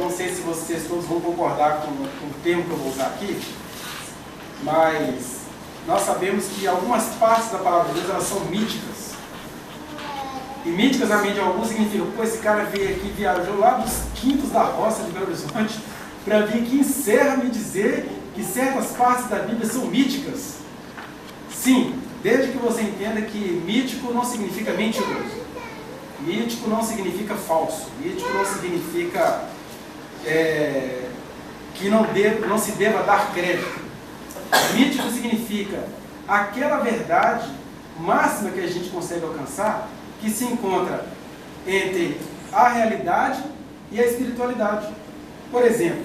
não sei se vocês todos vão concordar com o termo que eu vou usar aqui, mas nós sabemos que algumas partes da palavra de Deus, elas são míticas. E míticas, na mente de alguns, significa, pô, esse cara veio aqui, viajou lá dos quintos da roça de Belo Horizonte, para vir aqui em Serra me dizer que certas partes da Bíblia são míticas. Sim, desde que você entenda que mítico não significa mentiroso. Mítico não significa falso. Mítico não significa que não se deva dar crédito. Mítico significa aquela verdade máxima que a gente consegue alcançar, que se encontra entre a realidade e a espiritualidade. Por exemplo,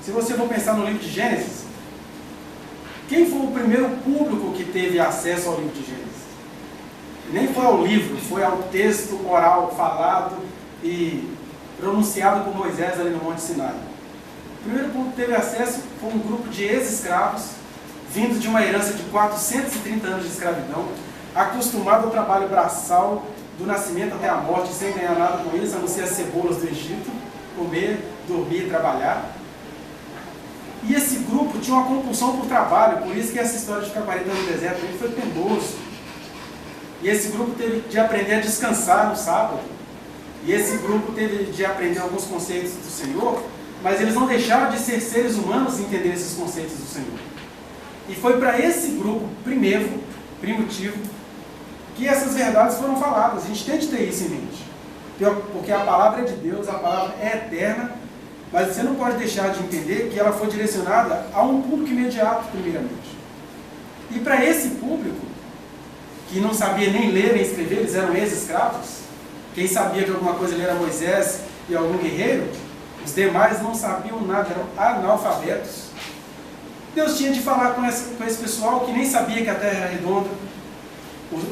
se você for pensar no livro de Gênesis, quem foi o primeiro público que teve acesso ao livro de Gênesis? Nem foi ao livro, foi ao texto oral falado e pronunciado por Moisés ali no Monte Sinai. O primeiro público que teve acesso foi um grupo de ex-escravos, vindos de uma herança de 430 anos de escravidão, acostumado ao trabalho braçal do nascimento até a morte, sem ganhar nada com isso, a não ser as cebolas do Egito, comer, dormir e trabalhar. E esse grupo tinha uma compulsão por trabalho, por isso que essa história de ficar 40 anos no deserto ele foi penoso. E esse grupo teve de aprender a descansar no sábado. E esse grupo teve de aprender alguns conceitos do Senhor, mas eles não deixaram de ser seres humanos e entender esses conceitos do Senhor. E foi para esse grupo primitivo, que essas verdades foram faladas. A gente tem de ter isso em mente. Porque a palavra é de Deus, a palavra é eterna, mas você não pode deixar de entender que ela foi direcionada a um público imediato, primeiramente. E para esse público, que não sabia nem ler nem escrever, eles eram ex-escravos, quem sabia de alguma coisa ali era Moisés e algum guerreiro, os demais não sabiam nada, eram analfabetos. Deus tinha de falar com esse pessoal que nem sabia que a terra era redonda.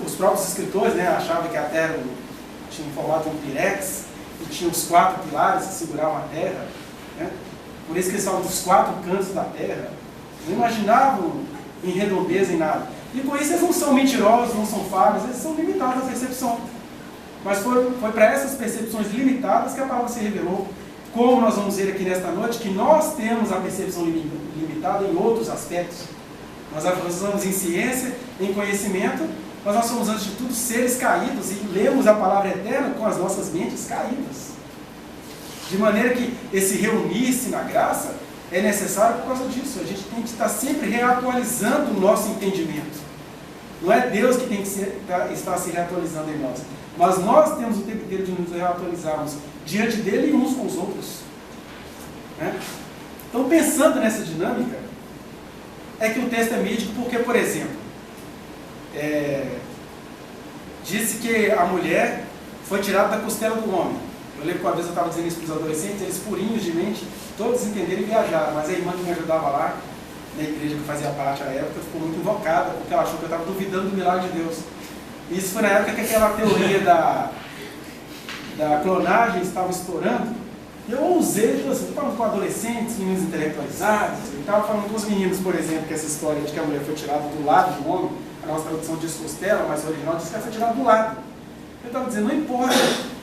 Os próprios escritores, né, achavam que a terra tinha formado um pirex e tinha os 4 pilares que seguravam a terra, né? Por isso que eles falam dos 4 cantos da terra. Não imaginavam em redondeza em nada. E com isso eles não são mentirosos, não são falhos, eles são limitados à percepção. Mas foi para essas percepções limitadas que a palavra se revelou. Como nós vamos ver aqui nesta noite, que nós temos a percepção limitada em outros aspectos. Nós avançamos em ciência, em conhecimento, mas nós somos, antes de tudo, seres caídos e lemos a palavra eterna com as nossas mentes caídas. De maneira que esse reunir-se na graça é necessário por causa disso. A gente tem que estar sempre reatualizando o nosso entendimento. Não é Deus que tem que estar se reatualizando em nós, mas nós temos o tempo inteiro de nos reatualizarmos diante dele e uns com os outros. Né? Então, pensando nessa dinâmica, é que o texto é mítico porque, por exemplo, disse que a mulher foi tirada da costela do homem. Eu lembro que uma vez eu estava dizendo isso para os adolescentes, eles purinhos de mente, todos entenderam e viajaram, mas a irmã que me ajudava lá, na igreja que eu fazia parte à época, ficou muito invocada, porque ela achou que eu estava duvidando do milagre de Deus. E isso foi na época que aquela teoria da clonagem estava estourando. E eu ousei, eu estava com adolescentes, meninos intelectualizados, eu estava falando com os meninos, por exemplo, que essa história de que a mulher foi tirada do lado do homem, a nossa tradução diz costela, mas o original diz que ela foi tirada do lado. Eu estava dizendo, não importa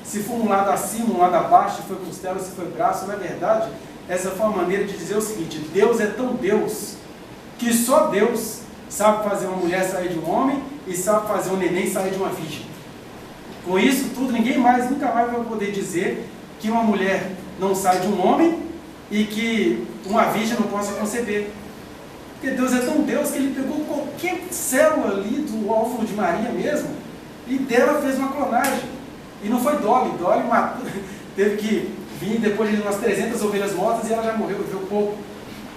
se for um lado acima, um lado abaixo, se foi costela, se foi braço, na verdade, essa foi uma maneira de dizer o seguinte: Deus é tão Deus, que só Deus sabe fazer uma mulher sair de um homem e sabe fazer um neném sair de uma virgem. Com isso tudo, ninguém mais, nunca mais vai poder dizer que uma mulher não sai de um homem e que uma virgem não possa conceber. Porque Deus é tão Deus que ele pegou qualquer célula ali do óvulo de Maria mesmo e dela fez uma clonagem. E não foi Dolly matou, teve que vir depois de umas 300 ovelhas mortas e ela já morreu, viveu pouco.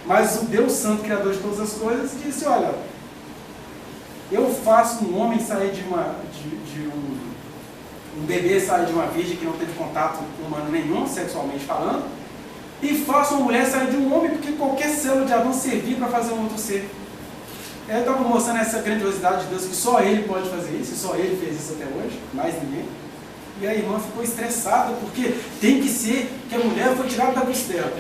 Mas o Deus Santo, Criador de todas as coisas, disse: olha, eu faço um homem sair um bebê sair de uma virgem que não teve contato humano nenhum, sexualmente falando, e faço uma mulher sair de um homem, porque qualquer célula de Adão servir para fazer um outro ser. Eu estava mostrando essa grandiosidade de Deus, que só Ele pode fazer isso, e só Ele fez isso até hoje, mais ninguém. E a irmã ficou estressada, porque tem que ser que a mulher foi tirada da costela.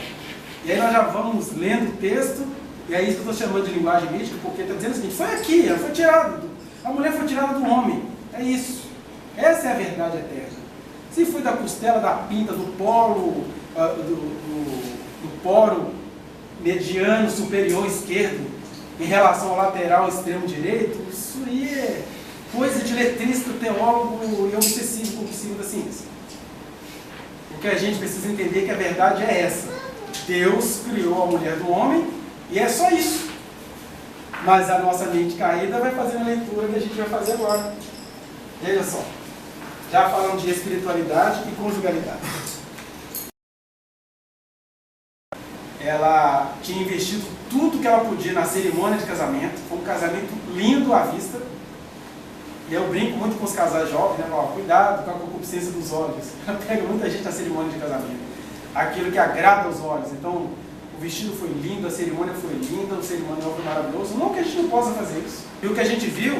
E aí nós já vamos lendo o texto, e é isso que eu estou chamando de linguagem mística, porque está dizendo o seguinte: foi aqui, ela foi tirada, a mulher foi tirada do homem. É isso. Essa é a verdade eterna. Se foi da costela, da pinta, do polo do poro mediano superior esquerdo em relação ao lateral extremo direito, isso aí é coisa de letrista, teólogo e obsessivo compulsivo da ciência. O que a gente precisa entender é que a verdade é essa. Deus criou a mulher do homem e é só isso. Mas a nossa mente caída vai fazer a leitura que a gente vai fazer agora. Veja só. Já falamos de espiritualidade e conjugalidade. Ela tinha investido tudo que ela podia na cerimônia de casamento. Foi um casamento lindo à vista. E eu brinco muito com os casais jovens, né? Falo, cuidado com a concupiscência dos olhos. Ela pega muita gente na cerimônia de casamento. Aquilo que agrada aos olhos. Então, o vestido foi lindo, a cerimônia foi linda, o cerimonial foi maravilhoso. Não que a gente não possa fazer isso. E o que a gente viu,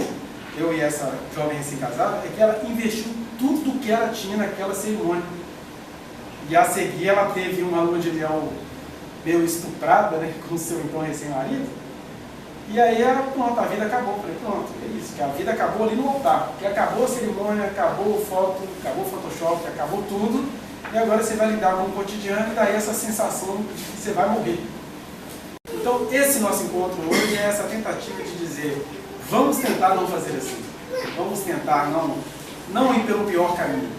eu e essa jovem recém-casada, é que ela investiu tudo que ela tinha naquela cerimônia. E a seguir ela teve uma lua de mel meio estuprada, né, com o seu então recém-marido. E aí, pronto, a vida acabou. Falei, pronto, é isso, que a vida acabou ali no altar. Porque acabou a cerimônia, acabou foto, acabou o Photoshop, acabou tudo. E agora você vai lidar com o cotidiano e daí essa sensação de que você vai morrer. Então, esse nosso encontro hoje é essa tentativa de dizer, vamos tentar não fazer assim. Vamos tentar não ir pelo pior caminho.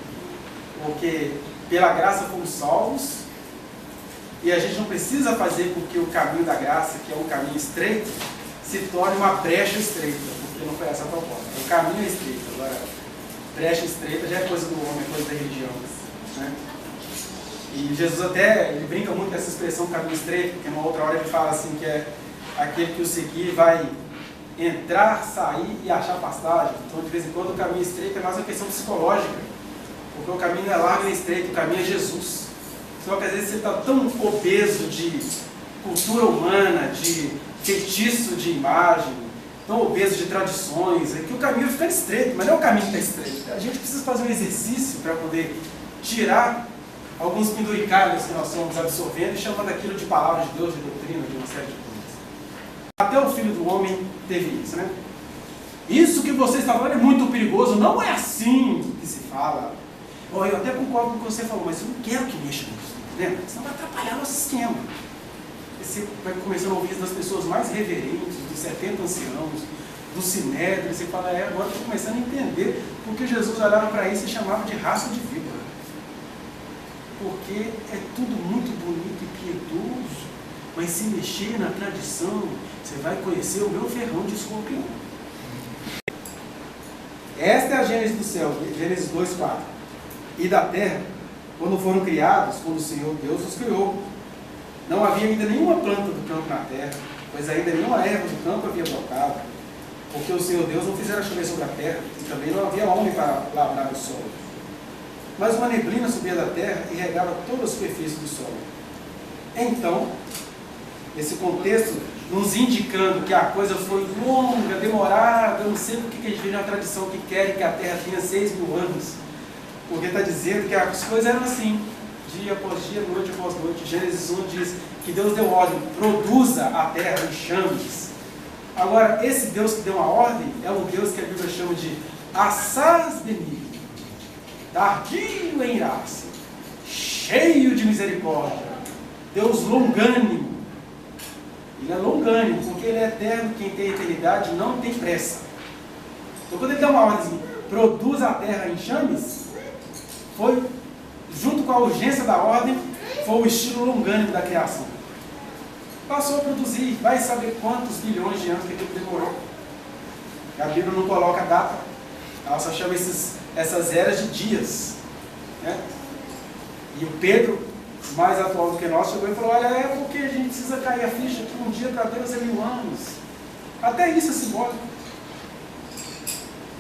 Porque pela graça fomos salvos e a gente não precisa fazer com que o caminho da graça, que é um caminho estreito, se torne uma brecha estreita, porque não foi essa a proposta. O caminho é estreito, agora brecha estreita já é coisa do homem, é coisa da religião. Né? E Jesus até, ele brinca muito com essa expressão caminho estreito, porque numa outra hora ele fala assim que é aquele que o seguir vai entrar, sair e achar pastagem. Então de vez em quando o caminho estreito é mais uma questão psicológica, porque o caminho não é largo nem estreito, o caminho é Jesus. Só que às vezes você está tão obeso de cultura humana, de feitiço de imagem, tão obeso de tradições, é que o caminho fica estreito, mas não é o caminho que está estreito. A gente precisa fazer um exercício para poder tirar alguns penduricalhos que nós somos absorvendo e chamando aquilo de palavra de Deus, de doutrina, de uma série de coisas. Até o Filho do Homem teve isso, né? Isso que você está falando é muito perigoso, não é assim que se fala. Eu até concordo com o que você falou, mas eu não quero que mexa nisso, entendeu? Senão vai atrapalhar nosso esquema. Você vai começando a ouvir das pessoas mais reverentes, dos 70 anciãos, do Sinédrio, você fala, agora estou começando a entender porque Jesus olhava para isso e chamava de raça de víbora. Porque é tudo muito bonito e piedoso, mas se mexer na tradição, você vai conhecer o meu ferrão de escorpião. Esta é a Gênese do céu, Gênesis 2:4. E da terra, quando foram criados, quando o Senhor Deus os criou, não havia ainda nenhuma planta do campo na terra, pois ainda nenhuma erva do campo havia brotado, porque o Senhor Deus não fizera chover sobre a terra, e também não havia homem para lavrar o solo. Mas uma neblina subia da terra e regava toda a superfície do solo. Então, esse contexto nos indicando que a coisa foi longa, demorada, eu não sei porque que a gente vê uma tradição que quer que a terra tenha 6.000 anos, porque está dizendo que as coisas eram assim, dia após dia, noite após noite. Gênesis 1 diz que Deus deu ordem, produza a terra enxames. Agora, esse Deus que deu uma ordem é um Deus que a Bíblia chama de assaz benigno, tardio em ira-se, cheio de misericórdia, Deus longânimo. Ele é longânimo, porque Ele é eterno, quem tem eternidade não tem pressa. Então quando Ele dá uma ordem assim, produz a terra enxames, foi, junto com a urgência da ordem, foi o estilo longânimo da criação. Passou a produzir, vai saber quantos bilhões de anos que aquilo demorou. A Bíblia não coloca data, ela só chama essas eras de dias. Né? E o Pedro, mais atual do que nós, chegou e falou, olha, é porque a gente precisa cair a ficha que um dia para Deus é 1000 anos. Até isso é simbólico.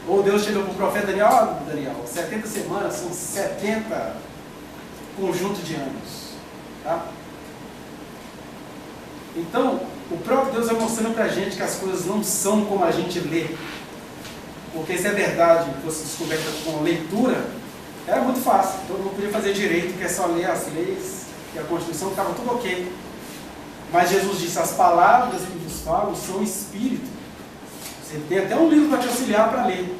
Ou Deus chegou para o profeta Daniel, ó, Daniel, 70 semanas são 70 conjuntos de anos. Tá? Então, o próprio Deus vai mostrando para a gente que as coisas não são como a gente lê. Porque se é verdade fosse descoberta com leitura, era muito fácil. Todo mundo podia fazer direito, que é só ler as leis e a Constituição, estava tudo ok. Mas Jesus disse, as palavras que vos falo são espírito. Você tem até um livro para te auxiliar para ler.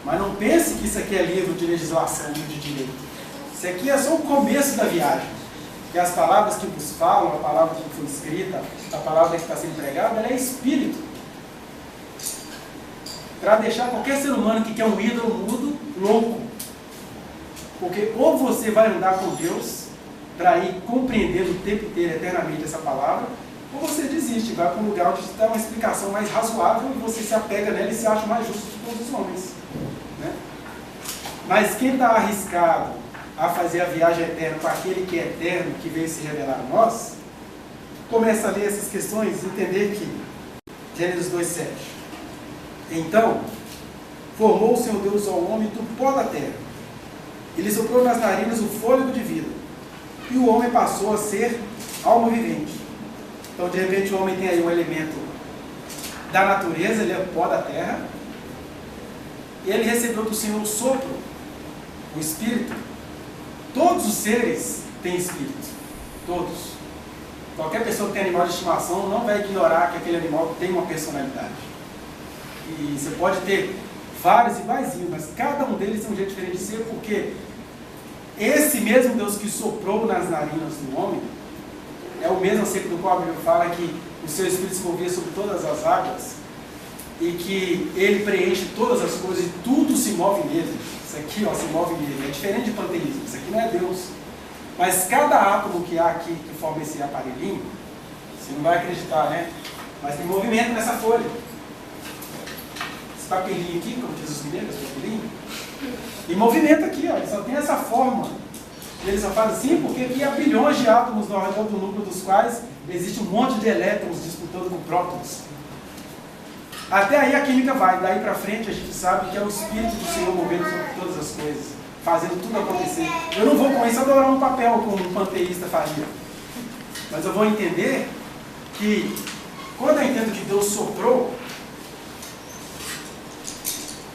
Mas não pense que isso aqui é livro de legislação, livro de direito. Isso aqui é só o começo da viagem. que as palavras que vos falam, a palavra que foi escrita, a palavra que está sendo pregada, ela é espírito. Para deixar qualquer ser humano que quer um ídolo mudo, louco. Porque ou você vai andar com Deus, para ir compreendendo o tempo inteiro, eternamente, essa palavra, ou você desiste, vai para um lugar onde dá uma explicação mais razoável e você se apega nela e se acha mais justo de todos os homens. Né? Mas quem está arriscado a fazer a viagem eterna com aquele que é eterno, que veio se revelar a nós, começa a ler essas questões e entender que, Gênesis 2,7, então, formou o Senhor Deus ao homem do pó da terra, e lhe soprou nas narinas o fôlego de vida, e o homem passou a ser alma vivente. Então, de repente, o homem tem aí um elemento da natureza, ele é o pó da terra, e ele recebeu do Senhor o sopro, o espírito. Todos os seres têm espírito, todos. Qualquer pessoa que tem animal de estimação não vai ignorar que aquele animal tem uma personalidade. E você pode ter vários iguaizinhos, mas cada um deles tem um jeito diferente de ser, porque esse mesmo Deus que soprou nas narinas do homem é o mesmo acerca do qual a Bíblia fala que o seu Espírito se movia sobre todas as águas e que ele preenche todas as coisas e tudo se move nele. Isso aqui, ó, se move nele. É diferente de panteísmo, isso aqui não é Deus. Mas cada átomo que há aqui que forma esse aparelhinho, você não vai acreditar, né? Mas tem movimento nessa folha. Esse papelinho aqui, como diz os mineiros, papelinho, e movimento aqui, ó, ele só tem essa forma. Ele só faz assim porque aqui há bilhões de átomos ao redor do núcleo, dos quais existe um monte de elétrons disputando com prótons. Até aí a química vai, daí para frente a gente sabe que é o Espírito do Senhor movendo sobre todas as coisas, fazendo tudo acontecer. Eu não vou com isso adorar um papel como um panteísta faria, mas eu vou entender que quando eu entendo que Deus soprou,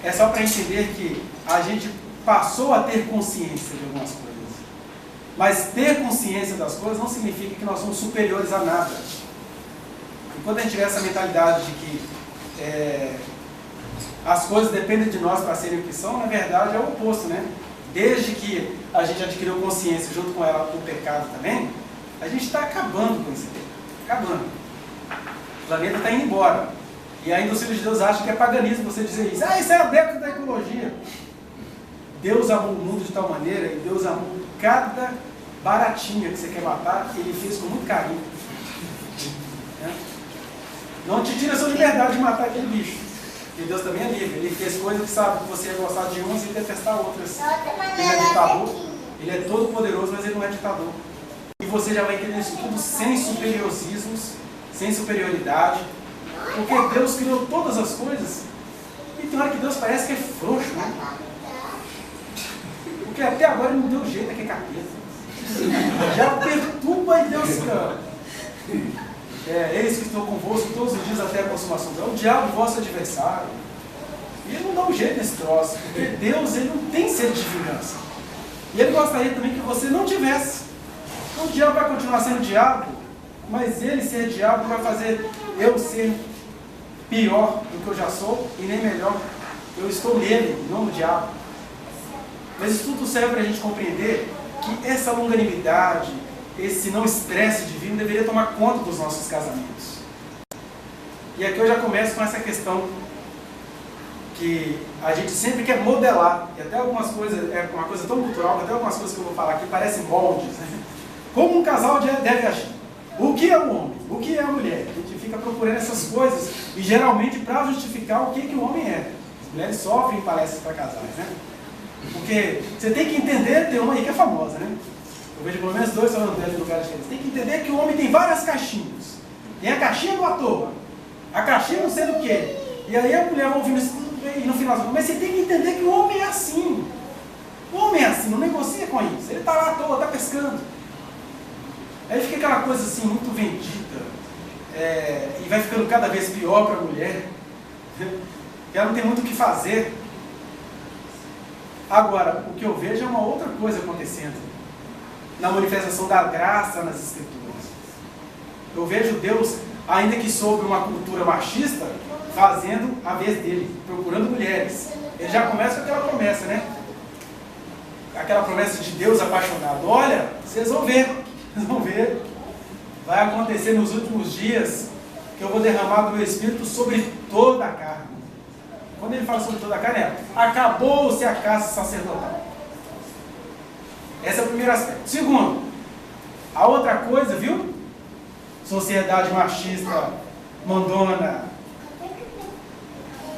é só para entender que a gente passou a ter consciência de algumas coisas. Mas ter consciência das coisas não significa que nós somos superiores a nada. E quando a gente tiver essa mentalidade de que as coisas dependem de nós para serem o que são, na verdade é o oposto, né? Desde que a gente adquiriu consciência junto com ela do pecado também, a gente está acabando com isso. Acabando. O planeta está indo embora. E ainda os filhos de Deus acham que é paganismo você dizer isso. Ah, isso é adepto da ecologia. Deus amou o mundo de tal maneira, e Deus amou cada baratinha que você quer matar, ele fez com muito carinho. Não te tira a sua liberdade de matar aquele bicho. Porque Deus também é livre. Ele fez coisas que sabe que você ia gostar de umas e detestar outras. Ele é ditador, ele é todo poderoso, mas ele não é ditador. E você já vai entender isso tudo sem superiosismos, sem superioridade. Porque Deus criou todas as coisas. E tem hora que Deus parece que é frouxo, né? Porque até agora ele não deu jeito, aqui é capeta. Já perturba e Deus fica. Eis que estou convosco todos os dias até a consumação. É o diabo, vosso adversário. E ele não dá um jeito nesse troço. Porque Deus, ele não tem sede de vingança. E ele gostaria também que você não tivesse. Então o diabo vai continuar sendo diabo, mas ele ser diabo vai fazer eu ser pior do que eu já sou e nem melhor. Eu estou nele, não no diabo. Mas isso tudo serve para a gente compreender que essa longanimidade, esse não estresse divino deveria tomar conta dos nossos casamentos. E aqui eu já começo com essa questão que a gente sempre quer modelar, e até algumas coisas, é uma coisa tão cultural, que até algumas coisas que eu vou falar aqui parecem moldes, né? Como um casal deve agir. O que é o homem? O que é a mulher? A gente fica procurando essas coisas, e geralmente para justificar o que o homem é. As mulheres sofrem em palestras para casais, né? Porque você tem que entender, tem uma aí que é famosa, né? Eu vejo pelo menos 2 falando dela em lugares diferentes. Tem que entender que o homem tem várias caixinhas. Tem a caixinha do ator, a caixinha não sei do que. E aí a mulher vai ouvindo isso e no final, mas você tem que entender que o homem é assim. O homem é assim, não negocia com isso. Ele está lá à toa, está pescando. Aí fica aquela coisa assim, muito vendida. E vai ficando cada vez pior para a mulher. Ela não tem muito o que fazer. Agora, o que eu vejo é uma outra coisa acontecendo na manifestação da graça nas Escrituras. Eu vejo Deus, ainda que sobre uma cultura machista, fazendo a vez dele, procurando mulheres. Ele já começa com aquela promessa, né? Aquela promessa de Deus apaixonado. Olha, vocês vão ver, Vocês vão ver, vai acontecer nos últimos dias, que eu vou derramar do meu Espírito sobre toda a carne. Quando ele fala sobre toda a carne, acabou-se a caça sacerdotal. Esse é o primeiro aspecto. Segundo, a outra coisa, viu? Sociedade machista, mandona,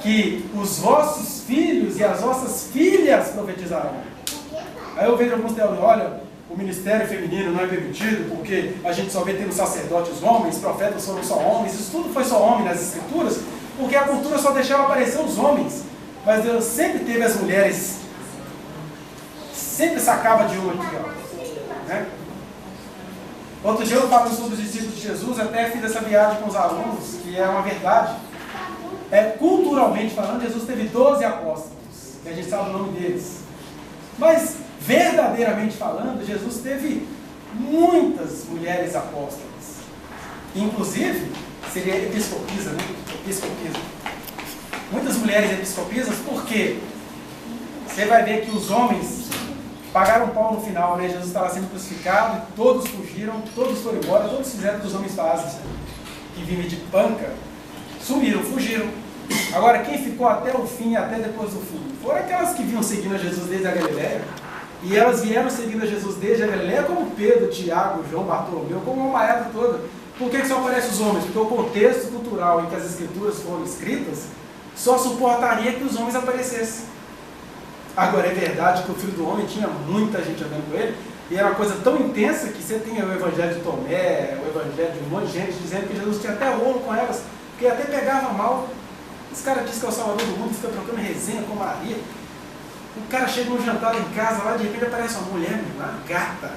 que os vossos filhos e as vossas filhas profetizarão. Aí eu vejo alguns teólogos, olha, o ministério feminino não é permitido, porque a gente só vê tendo sacerdotes homens, profetas foram só homens, isso tudo foi só homem nas escrituras, porque a cultura só deixava aparecer os homens, mas Deus sempre teve as mulheres, sempre sacava de uma aqui, ó, né? Outro dia eu falando sobre os discípulos de Jesus, até fiz essa viagem com os alunos, que é uma verdade. Culturalmente falando, Jesus teve 12 apóstolos, que a gente sabe o nome deles. Mas, verdadeiramente falando, Jesus teve muitas mulheres apóstolas. Inclusive, seria episcopisa, né? Episcopisa. Muitas mulheres episcopisas, porque você vai ver que os homens pagaram pau no final, né? Jesus estava sendo crucificado, e todos fugiram, todos foram embora, todos fizeram o que os homens fazem, que vivem de panca, sumiram, fugiram. Agora, quem ficou até o fim, até depois do fim, foram aquelas que vinham seguindo a Jesus desde a Galileia, e elas vieram seguindo a Jesus desde a Galileia, como Pedro, Tiago, João, Bartolomeu, como uma maioria toda. Por que só aparece os homens? Porque o contexto cultural em que as escrituras foram escritas só suportaria que os homens aparecessem. Agora, é verdade que o Filho do Homem tinha muita gente andando com ele, e era uma coisa tão intensa que você tem o evangelho de Tomé, o evangelho de um monte de gente dizendo que Jesus tinha até rolo com elas, que até pegava mal. Esse cara diz que é o Salvador do mundo, fica trocando resenha com Maria. O cara chega num jantar em casa, lá de repente aparece uma mulher, uma gata,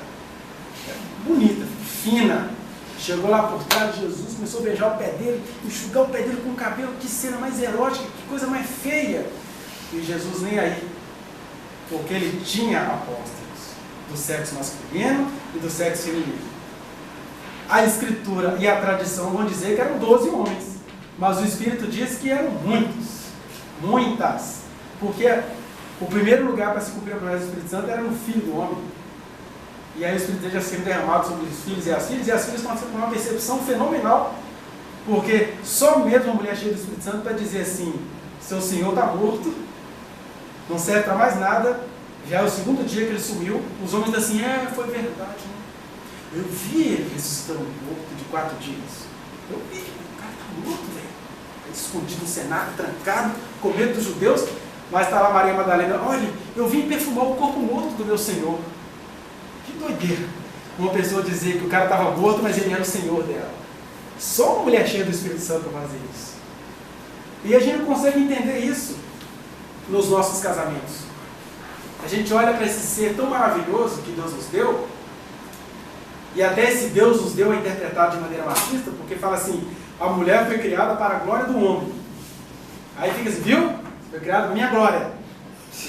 bonita, fina. Chegou lá por trás de Jesus, começou a beijar o pé dele, enxugar o pé dele com o cabelo. Que cena mais erótica, que coisa mais feia. E Jesus nem aí, porque ele tinha apóstolos do sexo masculino e do sexo feminino. A Escritura e a tradição vão dizer que eram 12 homens, mas o Espírito diz que eram muitas, porque o primeiro lugar para se cumprir a promessa do Espírito Santo era no Filho do Homem. E aí o Espírito já sendo derramado sobre os filhos e as filhas passam por uma percepção fenomenal, porque só mesmo uma mulher cheia do Espírito Santo para dizer assim, seu Senhor está morto, não serve para mais nada. Já é o segundo dia que ele sumiu, os homens dizem assim, foi verdade, né? Eu vi ele ressuscitando morto de 4 dias. Eu vi, o cara está morto, velho. Escondido no cenário, trancado, com medo dos judeus, mas está lá Maria Madalena, olha, eu vim perfumar o corpo morto do meu Senhor. Que doideira. Uma pessoa dizer que o cara estava morto, mas ele era o Senhor dela. Só uma mulher cheia do Espírito Santo para fazer isso. E a gente não consegue entender isso nos nossos casamentos. A gente olha para esse ser tão maravilhoso que Deus nos deu, e até esse Deus nos deu a interpretar de maneira machista, porque fala assim, a mulher foi criada para a glória do homem. Aí fica assim, viu? Foi criada para minha glória.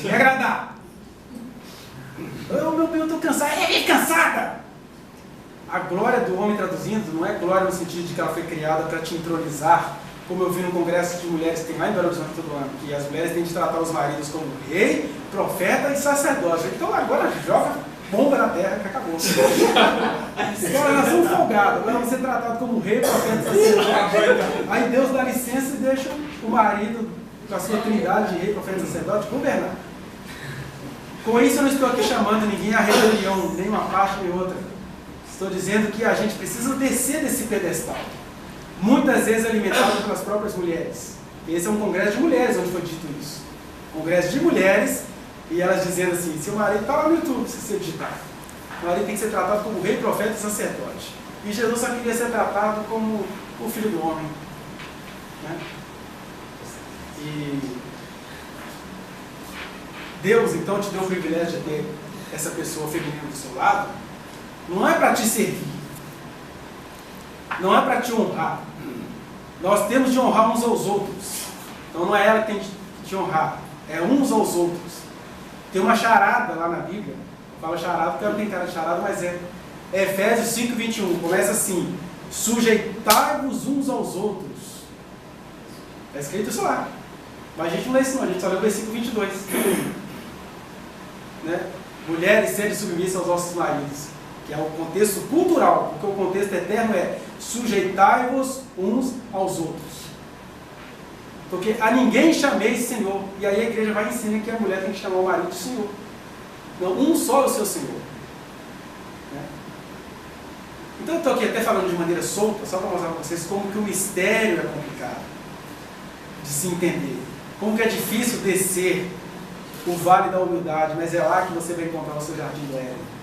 Me agradar. Eu estou cansada. É cansada! A glória do homem, traduzindo, não é glória no sentido de que ela foi criada para te entronizar, como eu vi no congresso de mulheres que tem lá em Belo Horizonte todo ano, que as mulheres têm de tratar os maridos como rei, profeta e sacerdote. Então agora joga bomba na terra que acabou. Os caras nasceram folgados, agora vão ser tratados como rei, profeta e sacerdote. Aí Deus dá licença e deixa o marido, com a sua trindade de rei, profeta e sacerdote, governar. Com isso eu não estou aqui chamando ninguém à rebelião, nem uma parte nem outra. Estou dizendo que a gente precisa descer desse pedestal. Muitas vezes alimentado pelas próprias mulheres. Esse é um congresso de mulheres onde foi dito isso. Congresso de mulheres, e elas dizendo assim, seu marido está lá no YouTube, se você digitar. O marido tem que ser tratado como rei, profeta e sacerdote. E Jesus só queria ser tratado como o Filho do Homem. Né? E Deus então te deu o privilégio de ter essa pessoa feminina do seu lado, não é para te servir, não é para te honrar. Nós temos de honrar uns aos outros. Então não é ela que tem de te honrar, é uns aos outros. Tem uma charada lá na Bíblia, eu falo charada porque ela não tem cara de charada, mas é Efésios 5:21, começa assim, sujeitai-vos uns aos outros. Está escrito isso lá, mas a gente não lê isso não, a gente só lê o versículo 22. Né? Mulheres, sejam submissas aos vossos maridos. que é o contexto cultural, porque o contexto eterno é sujeitai-vos uns aos outros. Porque a ninguém chameis Senhor. E aí a igreja vai ensinar que a mulher tem que chamar o marido de Senhor. Não, um só é o seu Senhor. Né? Então eu estou aqui até falando de maneira solta, só para mostrar para vocês como que o mistério é complicado de se entender. Como que é difícil descer o vale da humildade, mas é lá que você vai encontrar o seu jardim do Éden.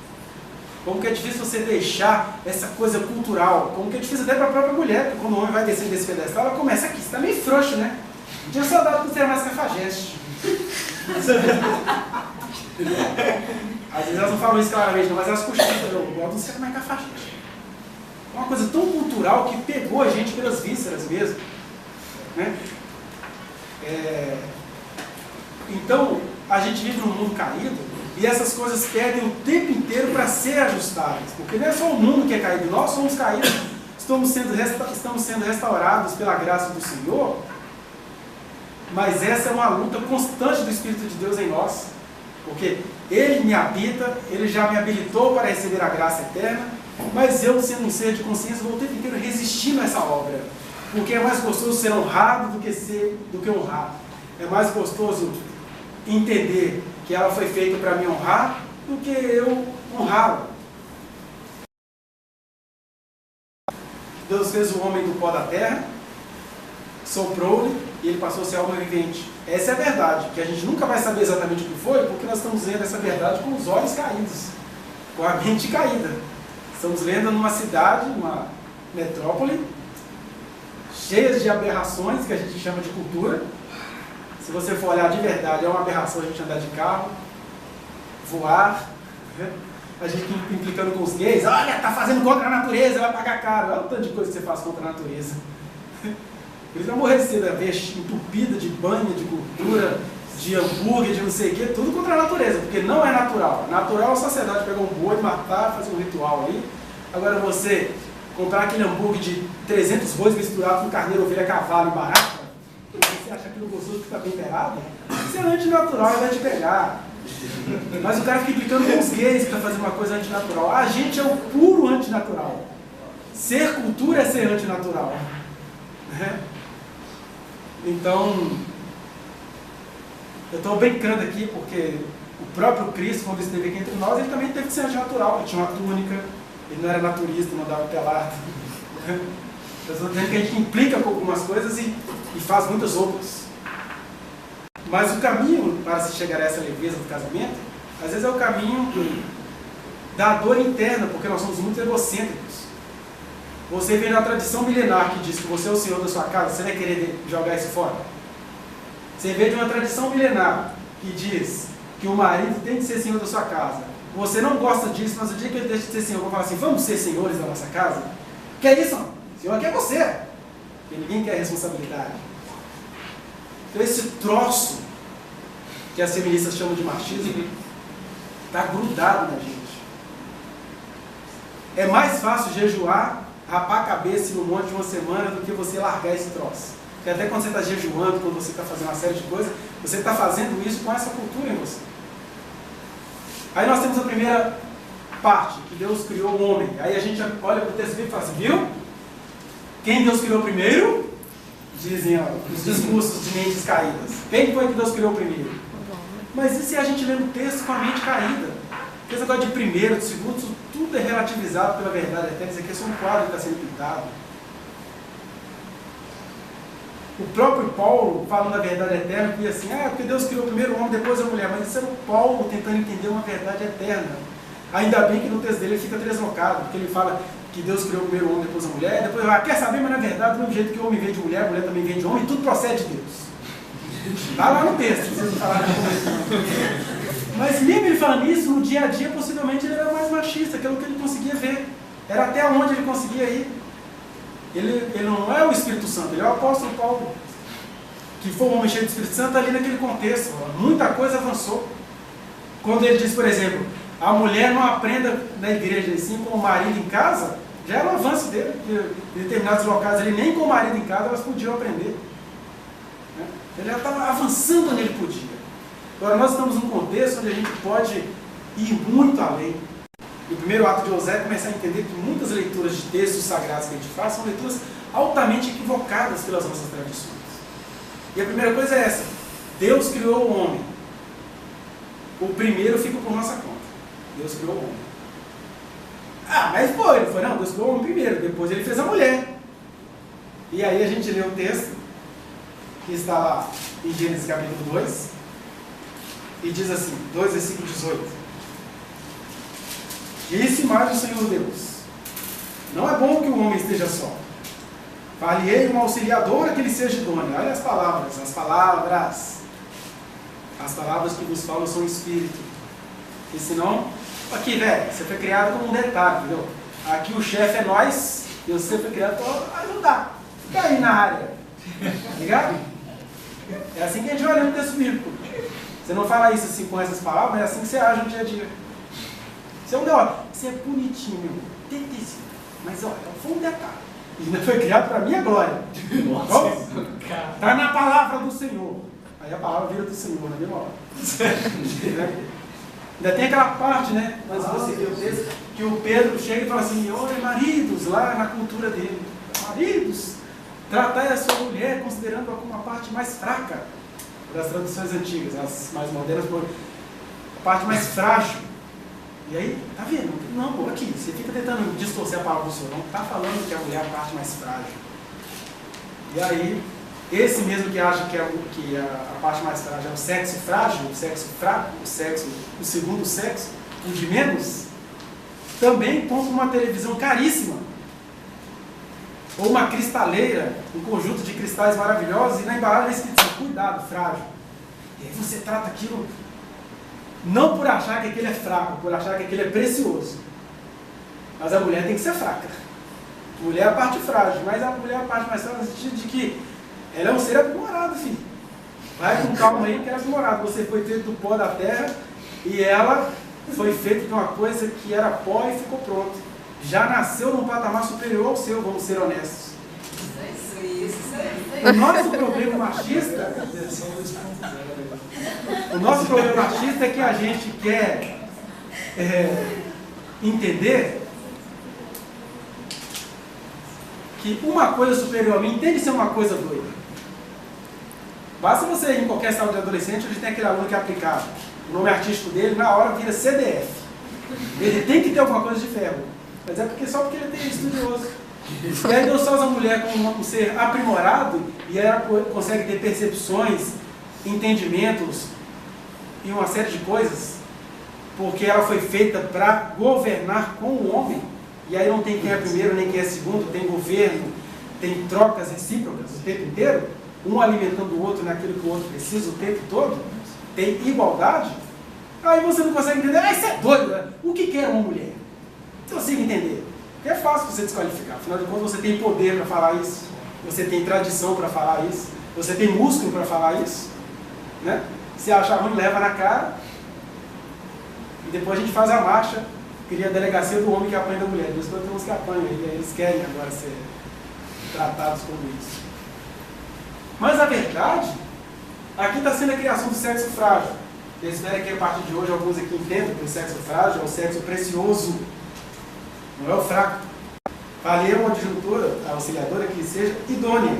Como que é difícil você deixar essa coisa cultural. Como que é difícil até para a própria mulher, porque quando o homem vai descer desse pedestal, ela começa aqui. Você está meio frouxo, né? Tinha saudade de ser mais cafajeste. Às vezes elas não falam isso claramente, não, mas elas costuram. Eu gosto de ser mais cafajeste. É uma coisa tão cultural que pegou a gente pelas vísceras mesmo. Né? Então, a gente vive num mundo caído e essas coisas pedem o tempo inteiro para ser ajustadas. Porque não é só o mundo que é caído, nós somos caídos, estamos sendo restaurados pela graça do Senhor, mas essa é uma luta constante do Espírito de Deus em nós. Porque Ele me habita, Ele já me habilitou para receber a graça eterna, mas eu, sendo um ser de consciência, vou o tempo inteiro resistindo a essa obra. Porque é mais gostoso ser honrado do que honrar. É mais gostoso entender que ela foi feita para me honrar do que eu honrá-la. Deus fez o homem do pó da terra, soprou-lhe e ele passou a ser alma vivente. Essa é a verdade, que a gente nunca vai saber exatamente o que foi, porque nós estamos lendo essa verdade com os olhos caídos, com a mente caída. Estamos lendo numa cidade, uma metrópole, cheia de aberrações, que a gente chama de cultura. Se você for olhar de verdade, é uma aberração a gente andar de carro, voar, né? A gente implicando com os gays, olha, tá fazendo contra a natureza, vai pagar caro. Olha o tanto de coisa que você faz contra a natureza. Eles vão morrer cedo, a ver entupida de banha, de gordura, de hambúrguer, de não sei o que, tudo contra a natureza, porque não é natural. Natural é a sociedade pegar um boi, matar, fazer um ritual ali. Agora você comprar aquele hambúrguer de 300 bois misturados com carneiro, ovelha, cavalo e barata, você acha aquilo gostoso que está bem temperado? Isso é antinatural, ele vai te pegar. Mas o cara fica implicando com os gays que está fazendo uma coisa antinatural. A gente é o puro antinatural. Ser cultura é ser antinatural. Então, eu estou brincando aqui porque o próprio Cristo, quando esteve aqui entre nós, ele também teve que ser antinatural. Ele tinha uma túnica, ele não era naturista, não dava pelado. Eu estou dizendo que a gente implica com algumas coisas e faz muitas outras. Mas o caminho para se chegar a essa leveza do casamento, às vezes é o caminho da dor interna, porque nós somos muito egocêntricos. Você vem na tradição milenar que diz que você é o senhor da sua casa, você vai querer jogar isso fora? Você vem de uma tradição milenar que diz que o marido tem que ser senhor da sua casa. Você não gosta disso, mas o dia que ele deixa de ser senhor, eu vou falar assim, vamos ser senhores da nossa casa? Que é isso? O senhor quer você. Porque ninguém quer responsabilidade. Então esse troço, que as feministas chamam de machismo, está grudado na gente. É mais fácil jejuar, rapar a cabeça no monte de uma semana do que você largar esse troço. Porque até quando você está jejuando, quando você está fazendo uma série de coisas, você está fazendo isso com essa cultura em você. Aí nós temos a primeira parte, que Deus criou o homem. Aí a gente olha para o texto e fala assim, viu? Quem Deus criou primeiro? Dizem os discursos de mentes caídas. Quem foi que Deus criou primeiro? Mas e se a gente lê o texto com a mente caída? Porque esse negócio de primeiro, de segundo, tudo é relativizado pela verdade eterna. Isso aqui é só um quadro que está sendo pintado. O próprio Paulo, falando da verdade eterna, que assim, porque Deus criou primeiro o homem, depois a mulher. Mas isso era o Paulo tentando entender uma verdade eterna. Ainda bem que no texto dele ele fica deslocado, porque ele fala que Deus criou primeiro o homem, depois a mulher, depois quer saber, mas na verdade, do mesmo jeito que o homem vem de mulher, a mulher também vem de homem, tudo procede de Deus. Está lá no texto, vocês não falaram de Mas mesmo ele falando isso, no dia a dia, possivelmente ele era mais machista, aquilo que ele conseguia ver. Era até onde ele conseguia ir. Ele não é o Espírito Santo, ele é o apóstolo Paulo, que foi um homem cheio do Espírito Santo ali naquele contexto. Muita coisa avançou. Quando ele diz, por exemplo, a mulher não aprenda na igreja assim com o marido em casa, já era um avanço dele, porque em determinados locais ali, nem com o marido em casa elas podiam aprender. Ele já estava avançando onde ele podia. Agora nós estamos num contexto onde a gente pode ir muito além. E o primeiro ato de Osé é começar a entender que muitas leituras de textos sagrados que a gente faz são leituras altamente equivocadas pelas nossas tradições. E a primeira coisa é essa: Deus criou o homem. O primeiro fica por nossa conta. Deus criou o homem. Ah, mas ele foi, não, Deus criou o homem primeiro, depois ele fez a mulher. E aí a gente lê o texto, que está lá em Gênesis capítulo 2, e diz assim, 2 versículo 18. Disse mais o Senhor Deus: não é bom que o homem esteja só. Far-lhe-ei uma auxiliadora que lhe seja idônea. Olha as palavras. As palavras que vos falam são espírito. E senão, aqui, velho, você foi criado como um detalhe, entendeu? Aqui o chefe é nós, e você foi criado para ajudar. Fica aí na área. Ligado? É assim que a gente vai ler no texto bíblico. Você não fala isso assim com essas palavras, mas é assim que você age no dia a dia. Você você é bonitinho, tetezinho, mas olha, foi um detalhe. E ainda foi criado para a minha glória. Está na palavra do Senhor. Aí a palavra vira do Senhor, na mesma hora. Ainda tem aquela parte, né? Mas você viu o texto que o Pedro chega e fala assim: olha, maridos, lá na cultura dele. Maridos, tratai a sua mulher considerando-a como a parte mais fraca das traduções antigas, as mais modernas, a parte mais frágil. E aí, tá vendo? Não, aqui, você fica tentando distorcer a palavra do Senhor, não está falando que a mulher é a parte mais frágil. E aí, esse mesmo que acha que a parte mais frágil é o sexo frágil, o sexo fraco, o segundo sexo, o de menos, também compra uma televisão caríssima, ou uma cristaleira, um conjunto de cristais maravilhosos, e na embalagem é escrito assim: cuidado, frágil. E aí você trata aquilo não por achar que aquele é fraco, por achar que aquele é precioso. Mas a mulher tem que ser fraca. A mulher é a parte frágil, mas a mulher é a parte mais frágil no sentido de que ela é um ser aprimorado, filho. Vai com calma aí que ela é aprimorada. Você foi feito do pó da terra e ela foi feita de uma coisa que era pó e ficou pronto. Já nasceu num patamar superior ao seu, vamos ser honestos. O nosso problema machista, é que a gente quer entender que uma coisa superior a mim tem que ser uma coisa doida. Basta você ir em qualquer sala de adolescente, onde tem aquele aluno que é aplicado. O nome artístico dele, na hora, vira CDF. Ele tem que ter alguma coisa de ferro. Mas é só porque ele é estudioso. E aí Deus faz a mulher como um ser aprimorado, e ela consegue ter percepções, entendimentos e uma série de coisas, porque ela foi feita para governar com o homem. E aí não tem quem é primeiro nem quem é segundo, tem governo, tem trocas recíprocas o tempo inteiro, um alimentando o outro naquilo que o outro precisa o tempo todo, tem igualdade. Aí você não consegue entender: isso é doido, né? O que quer uma mulher? Você consegue entender? É fácil você desqualificar, afinal de contas você tem poder para falar isso, você tem tradição para falar isso, você tem músculo para falar isso, né? Se achar ruim, leva na cara, e depois a gente faz a marcha, cria a delegacia do homem que apanha da mulher. Deus, tem uns que apanham, eles querem agora ser tratados como isso. Mas a verdade, aqui está sendo a criação do sexo frágil. Eu espero que a partir de hoje alguns aqui entendam que o sexo frágil é o sexo precioso, não é o fraco. Falei uma adjuntora, a auxiliadora, que seja idônea.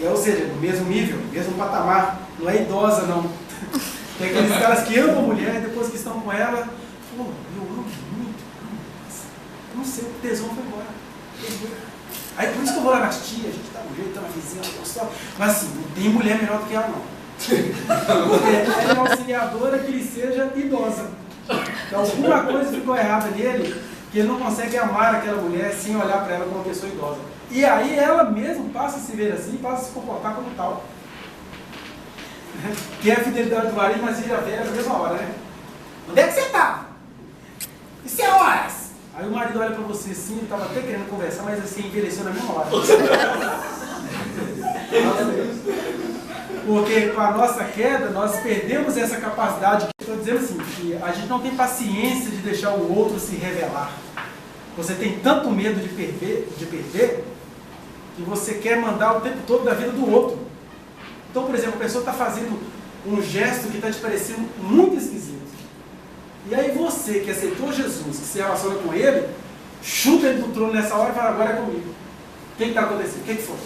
Ou seja, no mesmo nível, mesmo patamar. Não é idosa, não. Tem aqueles caras que amam a mulher e depois que estão com ela, pô, eu amo muito, não sei, o tesão foi embora. Aí por isso que eu vou lá nas tias, a gente dá um jeito, tá na vizinha, mas assim, não tem mulher melhor do que ela, não. Porque ela é uma auxiliadora que lhe seja idosa. Então alguma coisa ficou errada nele, que ele não consegue amar aquela mulher sem olhar para ela como uma pessoa idosa. E aí ela mesmo passa a se ver assim, passa a se comportar como tal. Que é a fidelidade do marido, mas ele já velha na mesma hora, né? Onde é que você está? Isso é horas! Aí o marido olha para você assim, ele estava até querendo conversar, mas assim, envelheceu na mesma hora. Porque com a nossa queda, nós perdemos essa capacidade. Estou dizendo assim, que a gente não tem paciência de deixar o outro se revelar. Você tem tanto medo de perder, que você quer mandar o tempo todo da vida do outro. Então, por exemplo, a pessoa está fazendo um gesto que está te parecendo muito esquisito. E aí você que aceitou Jesus, que se relaciona com Ele, chuta ele do trono nessa hora e fala, agora é comigo. O que está acontecendo? O que foi?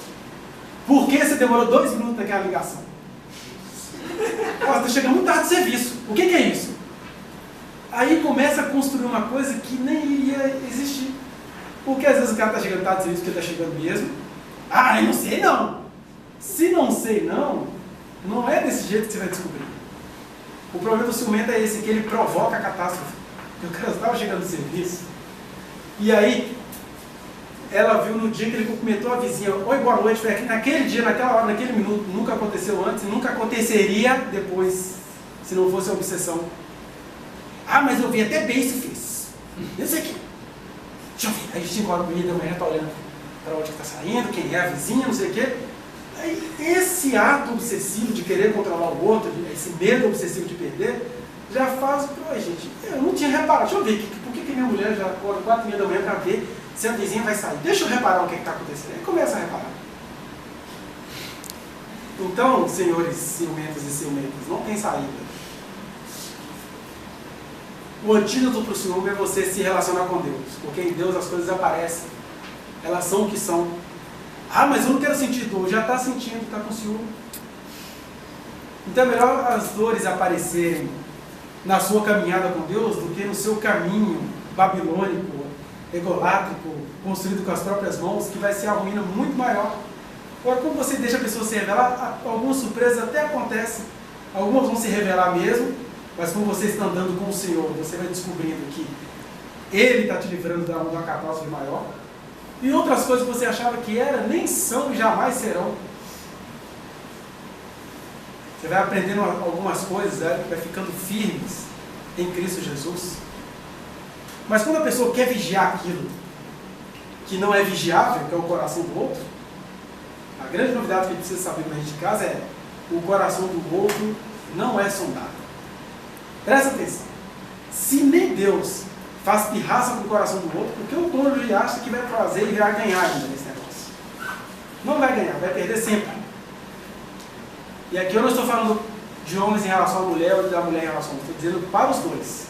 Por que você demorou 2 minutos naquela ligação? Você está chegando muito tarde do serviço. O que é isso? Aí começa a construir uma coisa que nem iria existir. Porque às vezes o cara está chegando tarde do serviço porque ele está chegando mesmo. Ah, eu não sei não. Se não sei não, não é desse jeito que você vai descobrir. O problema do ciumento é esse, que ele provoca a catástrofe. Porque o cara estava chegando no serviço. E aí, ela viu no dia que ele cumprimentou a vizinha, oi, boa noite, foi aqui, naquele dia, naquela hora, naquele minuto, nunca aconteceu antes, nunca aconteceria depois, se não fosse a obsessão. Ah, mas eu vi até bem isso fez. Esse aqui. Deixa eu ver. Aí 5 horas da manhã, tá olhando para onde está saindo, quem é a vizinha, não sei o quê. Aí, esse ato obsessivo de querer controlar o outro, esse medo obsessivo de perder, já faz, oi gente, eu não tinha reparado, deixa eu ver, por que minha mulher já acorda 4h30 da manhã para ver se a vizinha vai sair? Deixa eu reparar o que está acontecendo. Aí começa a reparar. Então, senhores ciumentos e ciumentas, não tem saída. O antídoto para o ciúme é você se relacionar com Deus, porque em Deus as coisas aparecem, elas são o que são. Ah, mas eu não quero sentir dor. Já está sentindo, está com ciúme. Então é melhor as dores aparecerem na sua caminhada com Deus do que no seu caminho babilônico, egolátrico, construído com as próprias mãos, que vai ser a ruína muito maior. Agora, quando você deixa a pessoa se revelar, algumas surpresas até acontecem. Algumas vão se revelar mesmo, mas quando você está andando com o Senhor, você vai descobrindo que Ele está te livrando de uma catástrofe maior. E outras coisas que você achava que era, nem são e jamais serão. Você vai aprendendo algumas coisas, vai ficando firmes em Cristo Jesus. Mas quando a pessoa quer vigiar aquilo que não é vigiável, que é o coração do outro, a grande novidade que a gente precisa saber quando a gente casa é: o coração do outro não é sondado. Presta atenção. Se nem Deus faz pirraça com o coração do outro, porque o cônjuge acha que vai fazer e vai ganhar ainda nesse negócio. Não vai ganhar, vai perder sempre. E aqui eu não estou falando de homens em relação à mulher ou da mulher em relação a homem, estou dizendo para os dois.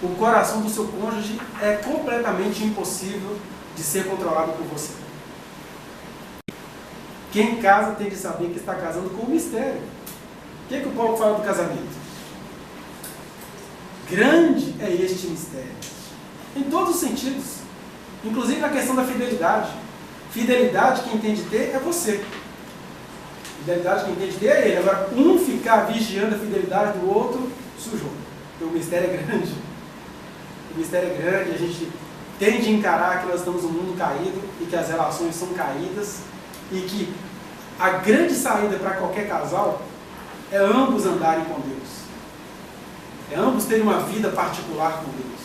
O coração do seu cônjuge é completamente impossível de ser controlado por você. Quem casa tem de saber que está casando com um mistério. O que o Paulo fala do casamento? Grande é este mistério. Em todos os sentidos. Inclusive na questão da fidelidade. Fidelidade quem tem de ter é você. Fidelidade quem tem de ter é ele. Agora, um ficar vigiando a fidelidade do outro, sujou. Porque o mistério é grande. O mistério é grande, a gente tem de encarar que nós estamos num mundo caído e que as relações são caídas e que a grande saída para qualquer casal é ambos andarem com Deus. É ambos terem uma vida particular com Deus.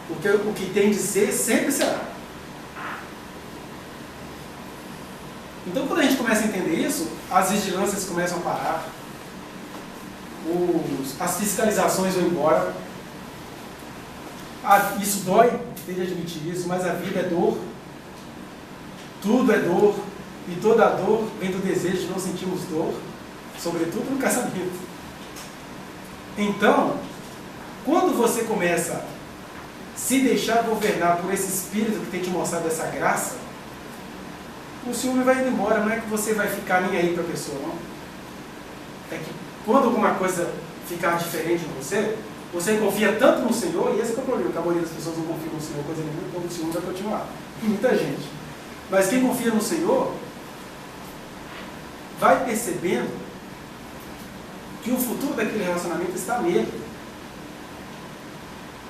Porque o que tem de ser, sempre será. Então, quando a gente começa a entender isso, as vigilâncias começam a parar, as fiscalizações vão embora. Isso dói, tem de admitir isso, mas a vida é dor. Tudo é dor. E toda a dor vem do desejo de não sentirmos dor, sobretudo no casamento. Então, quando você começa a se deixar governar por esse Espírito que tem te mostrado essa graça, o ciúme vai indo embora. Não é que você vai ficar nem aí para a pessoa, não. É que quando alguma coisa ficar diferente em você, você confia tanto no Senhor, e esse é o problema, que a maioria das pessoas não confia no Senhor, coisa nenhuma, então o ciúme vai continuar. Muita gente. Mas quem confia no Senhor, vai percebendo que o futuro daquele relacionamento está nele.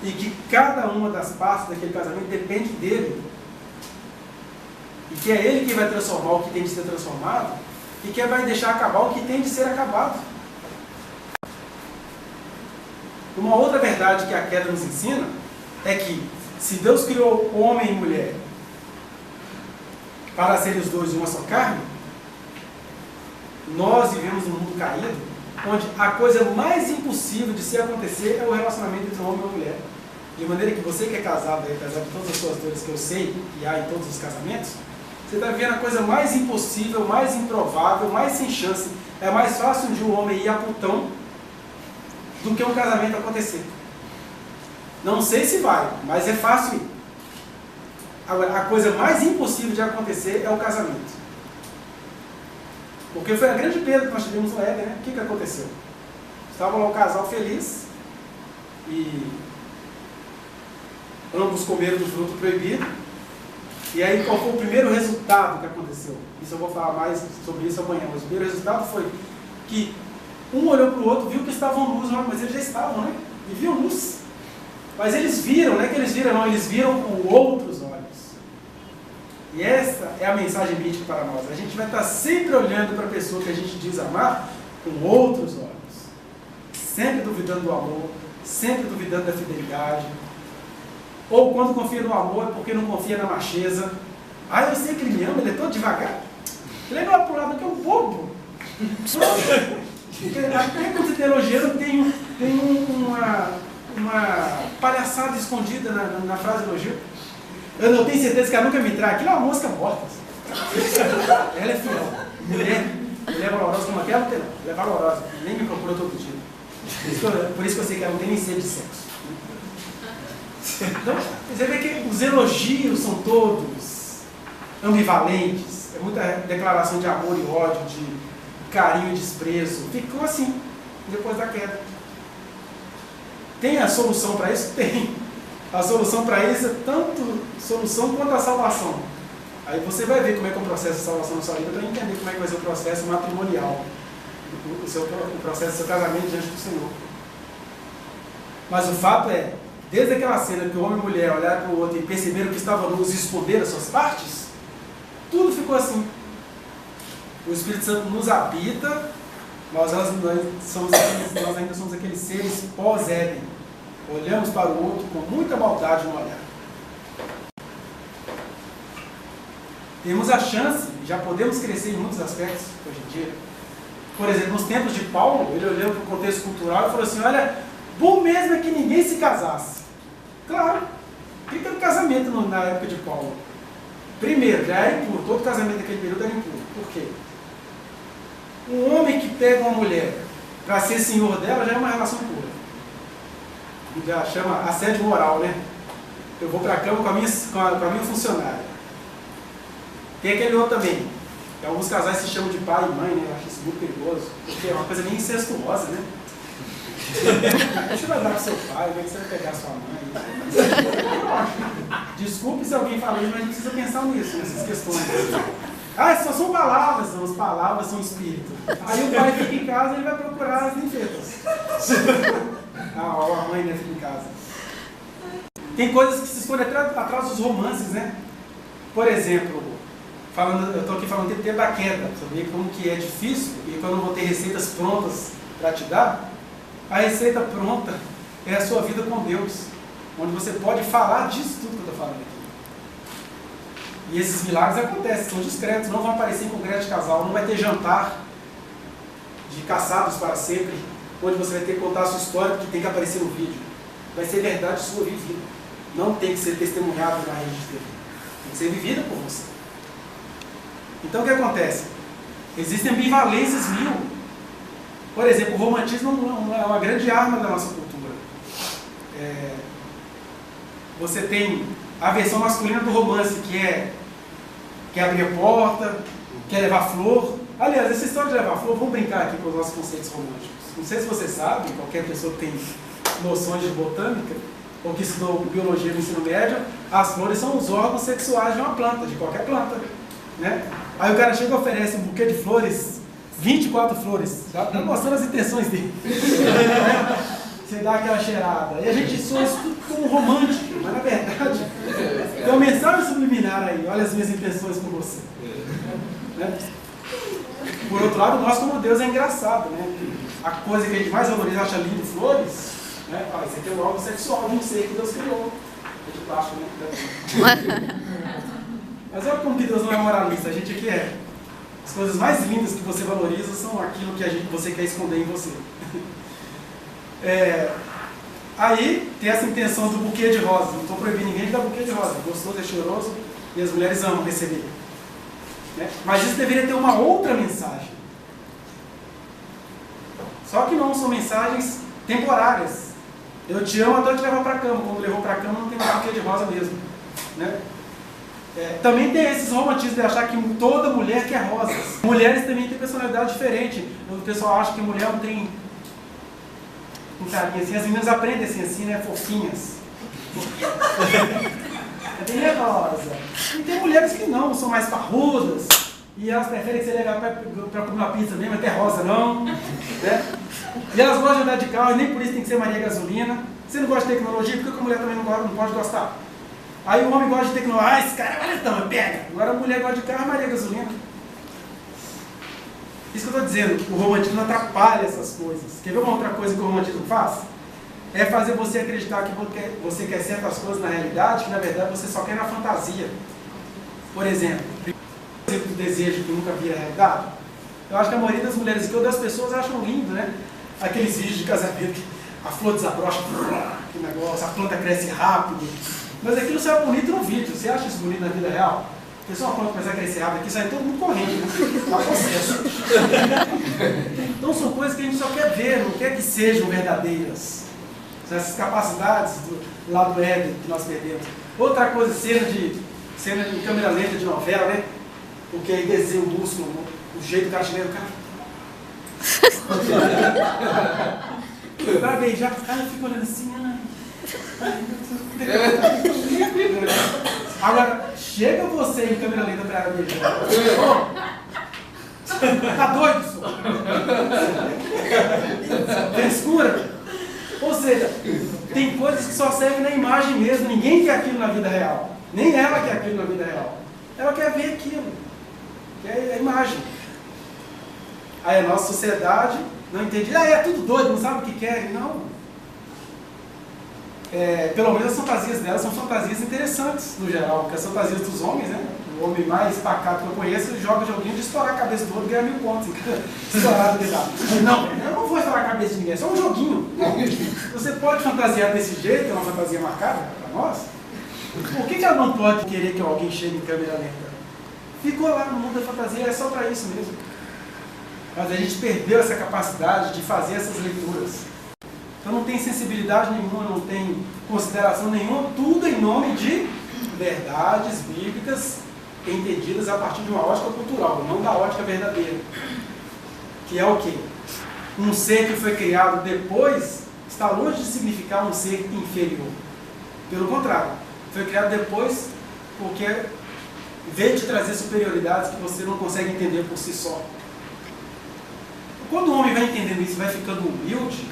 E que cada uma das partes daquele casamento depende dele. E que é ele que vai transformar o que tem de ser transformado, e que vai deixar acabar o que tem de ser acabado. Uma outra verdade que a queda nos ensina é que, se Deus criou homem e mulher para serem os dois uma só carne, nós vivemos num mundo caído, onde a coisa mais impossível de se acontecer é o relacionamento entre um homem e uma mulher. De maneira que você que é casado, apesar de todas as suas dores que eu sei que há em todos os casamentos, você está vendo a coisa mais impossível, mais improvável, mais sem chance. É mais fácil de um homem ir a Plutão do que um casamento acontecer. Não sei se vai, mas é fácil ir. Agora, a coisa mais impossível de acontecer é o casamento. Porque foi a grande perda que nós tivemos no Éden, né? O que aconteceu? Estava lá um casal feliz e ambos comeram do fruto proibido. E aí, qual foi o primeiro resultado que aconteceu? Isso eu vou falar mais sobre isso amanhã, mas o primeiro resultado foi que um olhou para o outro, viu que estavam nus, mas eles já estavam, né? Viviam nus. Mas eles viram, não é que eles viram, não, eles viram com outros olhos. E essa é a mensagem mítica para nós. A gente vai estar sempre olhando para a pessoa que a gente diz amar com outros olhos. Sempre duvidando do amor, sempre duvidando da fidelidade. Ou quando confia no amor é porque não confia na macheza. Ah, eu sei que ele me ama, ele é todo devagar. Ele é para o lado que é um bobo. Até quando você está elogiando, tem uma palhaçada escondida na frase elogio. Eu não tenho certeza que ela nunca me trai. Aquilo é uma mosca morta. Ela é fiel. Mulher valorosa como aquela, não tem não. Ela é valorosa. Nem me procura todo dia. Por isso que eu sei que ela não tem nem sede de sexo. Então, você vê que os elogios são todos ambivalentes. É muita declaração de amor e ódio, de carinho e desprezo. Ficou assim, depois da queda. Tem a solução para isso? Tem. A solução para isso é tanto solução quanto a salvação. Aí você vai ver como é que é o processo de salvação na sua vida para entender como é que vai ser o processo matrimonial, o processo do seu casamento diante do Senhor. Mas o fato é, desde aquela cena que o homem e a mulher olharam para o outro e perceberam que estavam nus e esconderam as suas partes, tudo ficou assim. O Espírito Santo nos habita, mas nós ainda somos aqueles seres pós-Éden. Olhamos para o outro com muita maldade no olhar. Temos a chance, já podemos crescer em muitos aspectos hoje em dia. Por exemplo, nos tempos de Paulo, ele olhou para o contexto cultural e falou assim, olha, bom mesmo é que ninguém se casasse. Claro, o que era o casamento na época de Paulo? Primeiro, já era impuro, todo casamento daquele período era impuro. Por quê? Um homem que pega uma mulher para ser senhor dela já é uma relação pura. Já chama assédio moral, né? Eu vou para a cama com a minha funcionária. Tem aquele outro também. Que alguns casais se chamam de pai e mãe, né? Eu acho isso muito perigoso. Porque é uma coisa meio incestuosa, né? Você vai dar para seu pai, como é que você vai pegar sua mãe? Desculpe se alguém fala isso, mas a gente precisa pensar nisso, nessas questões. Ah, só são palavras, não, as palavras são espírito. Aí o pai fica em casa e ele vai procurar as ninfetas. Ou a mãe, né, fica em casa. Tem coisas que se escondem atrás dos romances, né? Por exemplo, eu estou aqui falando o tempo da queda, saber como que é difícil e que eu não vou ter receitas prontas para te dar. A receita pronta é a sua vida com Deus, onde você pode falar disso tudo que eu estou falando aqui. E esses milagres acontecem, são discretos, não vão aparecer em congresso de casal, não vai ter jantar de casados para sempre, onde você vai ter que contar a sua história, que tem que aparecer no vídeo. Vai ser verdade sua vivida. Não tem que ser testemunhado na rede de TV. Tem que ser vivida por você. Então o que acontece? Existem ambivalências mil. Por exemplo, o romantismo é uma grande arma da nossa cultura. Você tem a versão masculina do romance, que é abrir a porta, que é levar flor. Aliás, essa história de levar flor, vamos brincar aqui com os nossos conceitos românticos. Não sei se você sabe, qualquer pessoa que tem noções de botânica, ou que estudou biologia no ensino médio, as flores são os órgãos sexuais de uma planta, de qualquer planta, né? Aí o cara chega e oferece um buquê de flores, 24 flores, já está mostrando as intenções dele. Você dá aquela cheirada. E a gente soa isso tudo como romântico, mas na verdade tem uma mensagem subliminar aí. Olha as minhas intenções com você. Né? Por outro lado, nós como Deus é engraçado, né? A coisa que a gente mais valoriza, acha lindo, flores, né? Ah, isso aqui é o órgão sexual de um ser que Deus criou. É de plástico, né? Mas olha como que Deus não é moralista, a gente aqui é. As coisas mais lindas que você valoriza são aquilo que você quer esconder em você. Aí tem essa intenção do buquê de rosa. Não estou proibindo ninguém de dar buquê de rosa. Gostoso, é cheiroso e as mulheres amam receber. Né? Mas isso deveria ter uma outra mensagem. Só que não são mensagens temporárias. Eu te amo até eu te levar para a cama. Quando levou para a cama, não tem mais buquê de rosa mesmo. Né? Também tem esses romantismos de achar que toda mulher quer rosas. Mulheres também têm personalidade diferente. O pessoal acha que mulher não tem um carinho assim. As meninas aprendem assim, né? Fofinhas. É bem nervosa. E tem mulheres que não, são mais parrudas. E elas preferem que você leve para comer uma pizza mesmo, até rosa não. Né? E elas gostam de andar de carro, e nem por isso tem que ser Maria Gasolina. Você não gosta de tecnologia, por que a mulher também não pode gostar? Aí o homem gosta de tecnologia, ah, esse cara é valentão, pega. Agora a mulher gosta de carro, Maria Gasolina. Isso que eu estou dizendo, o romantismo atrapalha essas coisas. Quer ver uma outra coisa que o romantismo faz? É fazer você acreditar que você quer certas coisas na realidade, que na verdade você só quer na fantasia. Por exemplo, do desejo que nunca vira realidade. Eu acho que a maioria das mulheres que ou das pessoas acham lindo, né? Aqueles vídeos de casamento que a flor desabrocha, que negócio, a planta cresce rápido. Mas aquilo sai bonito no vídeo. Você acha isso bonito na vida real? A pessoa quando começar a crescer rápido aqui, sai todo mundo correndo, né? Tá processo. Então são coisas que a gente só quer ver, não quer que sejam verdadeiras. São essas capacidades do lado Éden que nós perdemos. Outra coisa, cena de câmera lenta de novela, né? Porque aí desenha o músculo, o jeito do cara chega, o cara. Pra beijar, o cara fica olhando assim, Agora, chega você em câmera lenta pra ela beijar. Tá doido, senhor? Frescura. Ou seja, tem coisas que só servem na imagem mesmo. Ninguém quer aquilo na vida real. Nem ela quer aquilo na vida real. Ela quer ver aquilo. Quer a imagem. Aí a nossa sociedade não entende. É tudo doido, não sabe o que quer. Não. Pelo menos as fantasias delas são fantasias interessantes, no geral. Porque as fantasias dos homens, né? O homem mais pacato que eu conheço joga joguinho de estourar a cabeça do outro e ganhar 1000 pontos. Estourar de verdade. Não, eu não vou estourar a cabeça de ninguém, é só um joguinho. Você pode fantasiar desse jeito, é uma fantasia marcada para nós. Por que ela não pode querer que alguém chegue em câmera lenta? Ficou lá no mundo da fantasia, é só para isso mesmo. Mas a gente perdeu essa capacidade de fazer essas leituras. Então não tem sensibilidade nenhuma, não tem consideração nenhuma, tudo em nome de verdades bíblicas entendidas a partir de uma ótica cultural, não da ótica verdadeira. Que é o quê? Um ser que foi criado depois está longe de significar um ser inferior. Pelo contrário, foi criado depois porque veio te trazer superioridades que você não consegue entender por si só. Quando o homem vai entendendo isso, vai ficando humilde,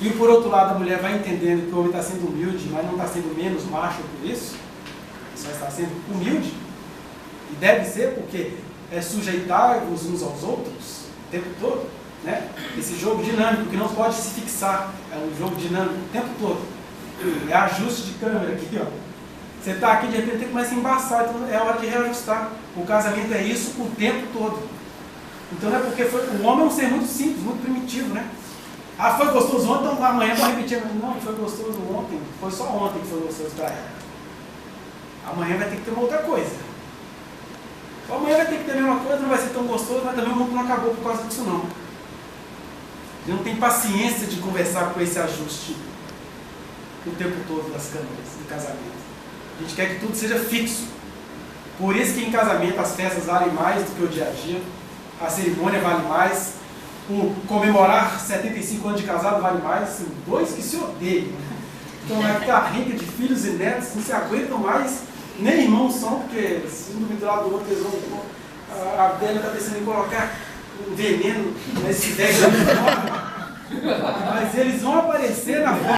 e por outro lado a mulher vai entendendo que o homem está sendo humilde, mas não está sendo menos macho por isso, só está sendo humilde, e deve ser porque é sujeitar-vos uns aos outros o tempo todo, né? Esse jogo dinâmico que não pode se fixar, é um jogo dinâmico o tempo todo, é ajuste de câmera aqui, ó. Você está aqui, de repente começa a embaçar, então é hora de reajustar. O casamento é isso o tempo todo. Então não é porque o homem é um ser muito simples, muito primitivo, né? Ah, foi gostoso ontem, então amanhã vai repetir. Não, foi gostoso ontem, foi só ontem que foi gostoso para ela. Amanhã vai ter que ter uma outra coisa. Amanhã vai ter que ter a mesma coisa, não vai ser tão gostoso, mas também o mundo não acabou por causa disso não. Ele não tem paciência de conversar com esse ajuste o tempo todo das câmeras do casamento. A gente quer que tudo seja fixo. Por isso que em casamento as festas valem mais do que o dia a dia. A cerimônia vale mais. O comemorar 75 anos de casado vale mais. São dois que se odeiam. Então é que a rica de filhos e netos não se aguentam mais. Nem irmãos são, porque se um do lado do outro eles vão. A velha está pensando em colocar um veneno nesse velho. Mas eles vão aparecer na